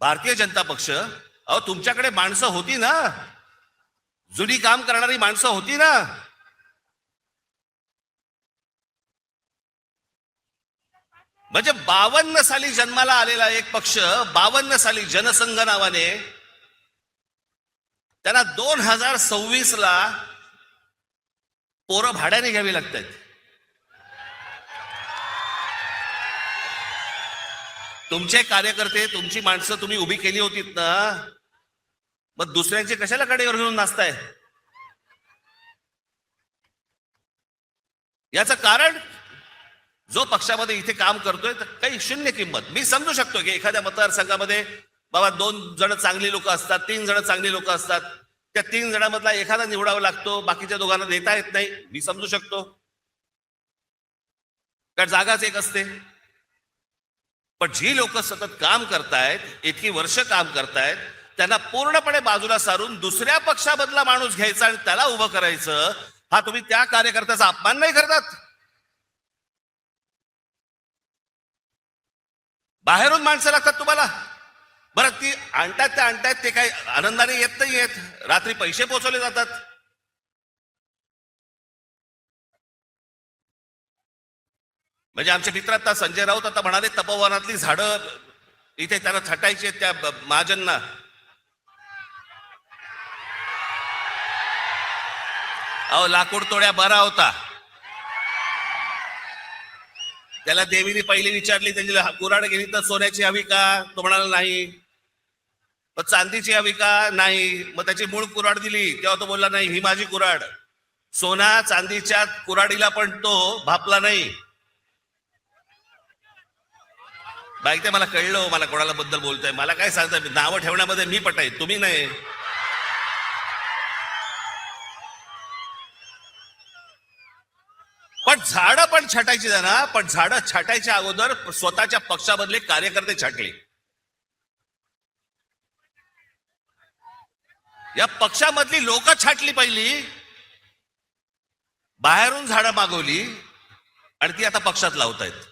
भारतीय जनता पक्ष, अहो तुमच्याकडे माणसं होती ना, जुनी काम करणारी माणसं होती ना. म्हणजे 52 साली जन्माला आलेला एक पक्ष, 52 साली जनसंघ नावाने, त्यांना 2026ला पोरं भाड्याने घ्यावी लागतात. तुमचे कार्यकर्ते, तुमची माणसं तुम्ही उभी केली होतीत ना, मग दुसऱ्यांचे कशाला कडेवर घेऊन नाचताय? याचं कारण, जो पक्षामध्ये इथे काम करतोय तर काही शून्य किंमत. मी समजू शकतो की एखाद्या मतदारसंघामध्ये बाबा 2 जण चांगली लोक असतात, 3 जण चांगली लोक असतात, त्या 3 जणांमधला एखादा निवडावा लागतो, बाकीच्या दोघांना देता येत नाही. मी समजू शकतो, कारण जागाच एक असते. पण जी लोक सतत काम करतायत, इतकी वर्ष काम करतायत, त्यांना पूर्णपणे बाजूला सारून दुसऱ्या पक्षामधला माणूस घ्यायचा आणि त्याला उभं करायचं, हा तुम्ही त्या कार्यकर्त्याचा अपमान नाही करतात? बाहेरून माणसं लागतात तुम्हाला, बरं ती आणतायत ते काही आनंदाने येत नाही येत, रात्री पैसे पोचवले जातात. म्हणजे आमचे मित्र आता संजय राऊत आता म्हणाले तपोवनातली झाडं इथे त्यांना छटायची त्या महाजनना. अहो लाकूड तोड्या बरा होता, त्याला देवीने पहिली विचारली, त्यांची कुऱ्हाड गेली तर सोन्याची हवी का? तो म्हणाला नाही. मग चांदीची हवी का? नाही. मग त्याची मूळ कुऱ्हाड दिली, तेव्हा तो बोलला नाही, ही माझी कुऱ्हाड. सोना चांदीच्या कुऱ्हाडीला पण तो भापला नाही. बाईक ते मला कळलं, मला कोणाला बद्दल बोलतोय, मला काय सांगताय, नावं ठेवण्यामध्ये मी पटाय, तुम्ही नाही. पण झाडं पण छाटायची ना, पण झाडं छाटायच्या अगोदर स्वतःच्या पक्षामधले कार्यकर्ते छाटले. या पक्षामधली लोक छाटली पहिली, बाहेरून झाडं मागवली आणि ती आता पक्षात लावतायत.